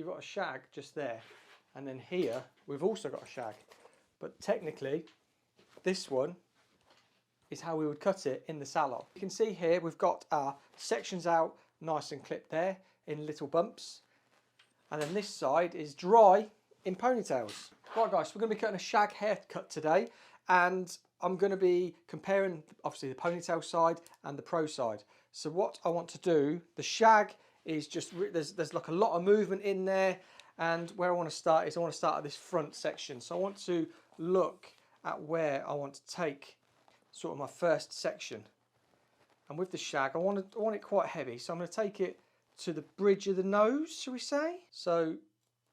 you've got a shag just there, and then here we've also got a shag, but technically this one is how we would cut it in the salon. You can see here we've got our sections out nice and clipped there in little bumps, and then this side is dry in ponytails. Right guys, so we're going to be cutting a shag haircut today, and I'm going to be comparing obviously the ponytail side and the pro side. So what I want to do, the shag is just, there's like a lot of movement in there, and where I want to start is I want to start at this front section. So I want to look at where I want to take sort of my first section. And with the shag, I want it quite heavy, so I'm going to take it to the bridge of the nose, shall we say? So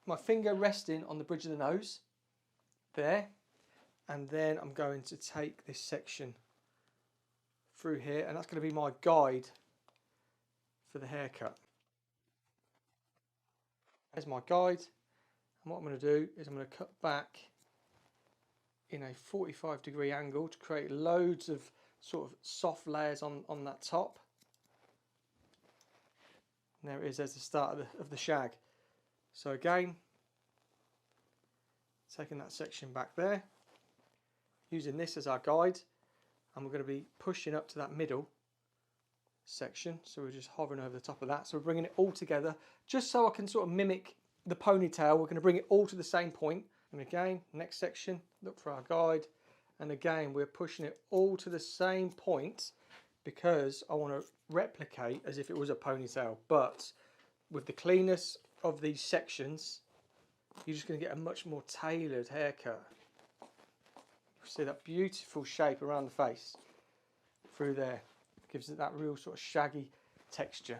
my finger resting on the bridge of the nose, there. And then I'm going to take this section through here, and that's going to be my guide for the haircut. There's my guide, and what I'm going to do is I'm going to cut back in a 45-degree angle to create loads of sort of soft layers on that top. And there it is, there's the start of the shag. So again, taking that section back there, using this as our guide, and we're going to be pushing up to that middle section, so we're just hovering over the top of that. So we're bringing it all together just so I can sort of mimic the ponytail. We're going to bring it all to the same point, and again, next section, look for our guide, and again we're pushing it all to the same point because I want to replicate as if it was a ponytail, but with the cleanness of these sections you're just going to get a much more tailored haircut. See that beautiful shape around the face through there, gives it that real sort of shaggy texture.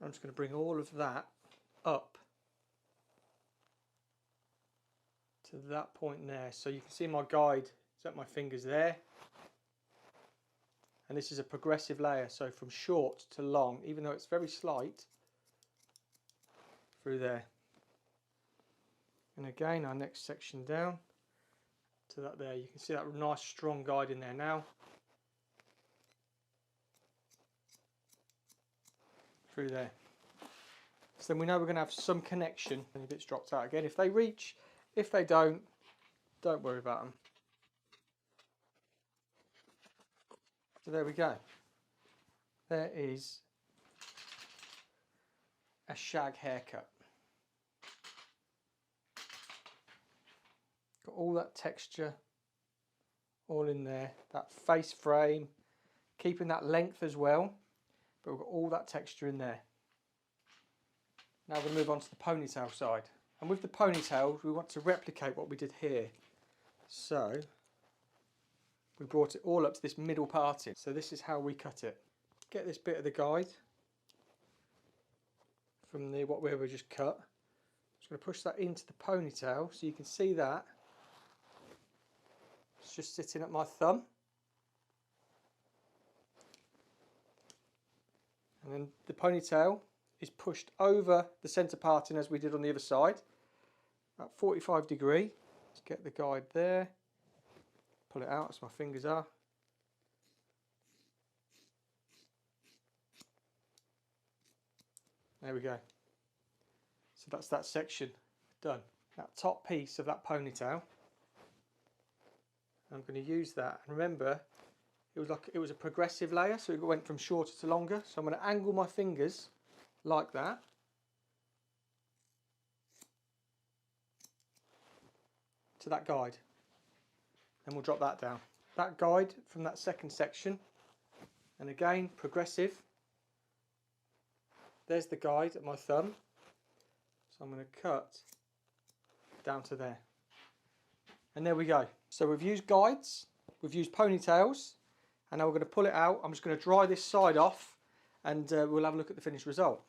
I'm just going to bring all of that up to that point there, so you can see my guide is at my fingers there, and this is a progressive layer, so from short to long, even though it's very slight, through there. And again, our next section down to that there, you can see that nice strong guide in there now, through there. So then we know we're going to have some connection, and if it's dropped out again, if they reach, if they don't worry about them. So there we go, there is a shag haircut. Got all that texture all in there, that face frame, keeping that length as well, but we've got all that texture in there. Now we're going to move on to the ponytail side, and with the ponytails we want to replicate what we did here. So we brought it all up to this middle part in. So this is how we cut it. Get this bit of the guide from the what we were just cut. I'm just going to push that into the ponytail so you can see that it's just sitting at my thumb, and then the ponytail is pushed over the centre parting as we did on the other side at 45 degree. Let's get the guide there, pull it out as my fingers are. There we go. So that's that section done. That top piece of that ponytail, I'm going to use that, and remember it was a progressive layer, so it went from shorter to longer. So I'm going to angle my fingers like that, to that guide, and we'll drop that down. That guide from that second section, and again progressive. There's the guide at my thumb, so I'm going to cut down to there, and there we go. So we've used guides, we've used ponytails, and now we're going to pull it out. I'm just going to dry this side off, and we'll have a look at the finished result.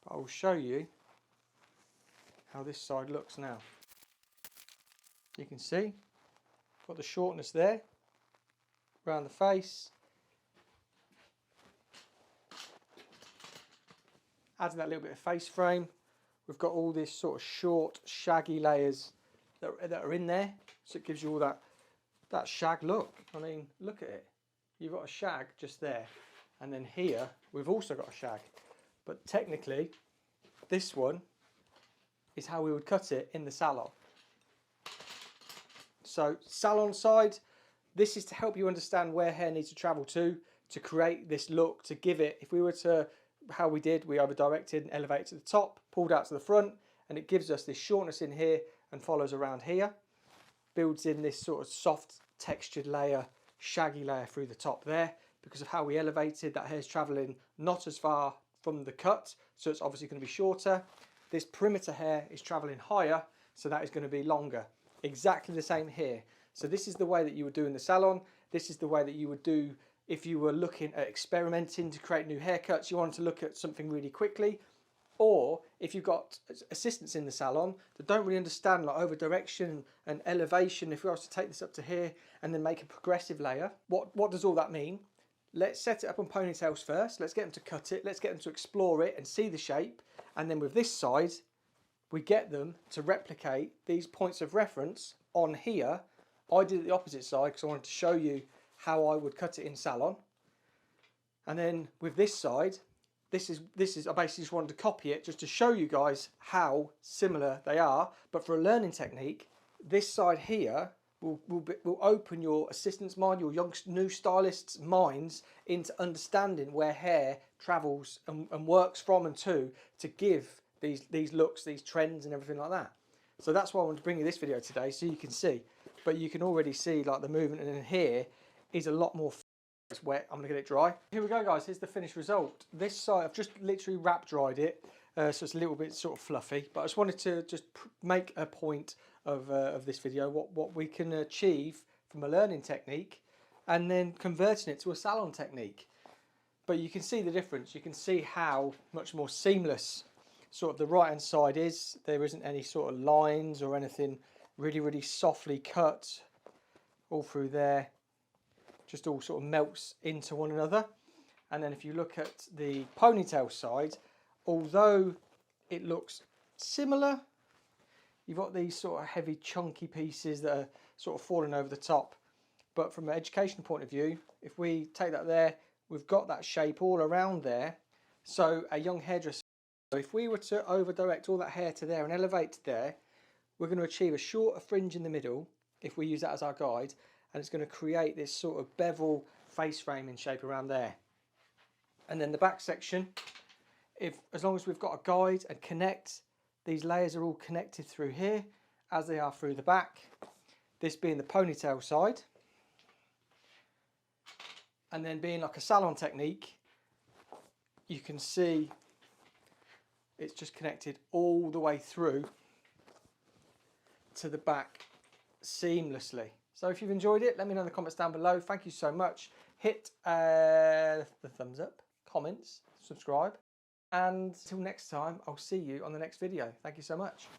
But I will show you how this side looks now. You can see got the shortness there around the face. Adding that little bit of face frame, we've got all this sort of short shaggy layers that are in there, so it gives you all that shag look. I mean, look at it, you've got a shag just there, and then here we've also got a shag, but technically this one is how we would cut it in the salon. So salon side, this is to help you understand where hair needs to travel to create this look, to give it, if we were to, how we did, we over directed and elevated to the top, pulled out to the front, and it gives us this shortness in here and follows around here, builds in this sort of soft textured layer, shaggy layer through the top there. Because of how we elevated, that hair's traveling not as far from the cut, so it's obviously going to be shorter. This perimeter hair is traveling higher, so that is going to be longer. Exactly the same here. So this is the way that you would do in the salon. This is the way that you would do if you were looking at experimenting to create new haircuts. You wanted to look at something really quickly, or if you've got assistants in the salon that don't really understand like over direction and elevation, if we were to take this up to here and then make a progressive layer, what does all that mean? Let's set it up on ponytails first. Let's get them to cut it. Let's get them to explore it and see the shape. And then with this side, we get them to replicate these points of reference on here. I did it the opposite side because I wanted to show you how I would cut it in salon. And then with this side, this is I basically just wanted to copy it just to show you guys how similar they are. But for a learning technique, this side here will open your assistant's mind, your young new stylists' minds into understanding where hair travels and works from and to give these looks, these trends and everything like that. So that's why I wanted to bring you this video today, so you can see. But you can already see like the movement, and in here is a lot more. It's wet. I'm gonna get it dry. Here we go, guys. Here's the finished result. This side I've just literally wrap dried it, so it's a little bit sort of fluffy. But I just wanted to just make a point of this video, what we can achieve from a learning technique and then converting it to a salon technique. But you can see the difference. You can see how much more seamless sort of the right hand side is. There isn't any sort of lines or anything, really softly cut all through there. Just all sort of melts into one another. And then if you look at the ponytail side, although it looks similar, you've got these sort of heavy chunky pieces that are sort of falling over the top. But from an education point of view, if we take that there, we've got that shape all around there. So a young hairdresser, if we were to over direct all that hair to there and elevate to there, we're going to achieve a shorter fringe in the middle if we use that as our guide, and it's going to create this sort of bevel face framing shape around there. And then the back section, as long as we've got a guide and connect, these layers are all connected through here as they are through the back, this being the ponytail side. And then being like a salon technique, you can see it's just connected all the way through to the back seamlessly. So if you've enjoyed it, let me know in the comments down below. Thank you so much. Hit the thumbs up, comments, subscribe. And until next time, I'll see you on the next video. Thank you so much.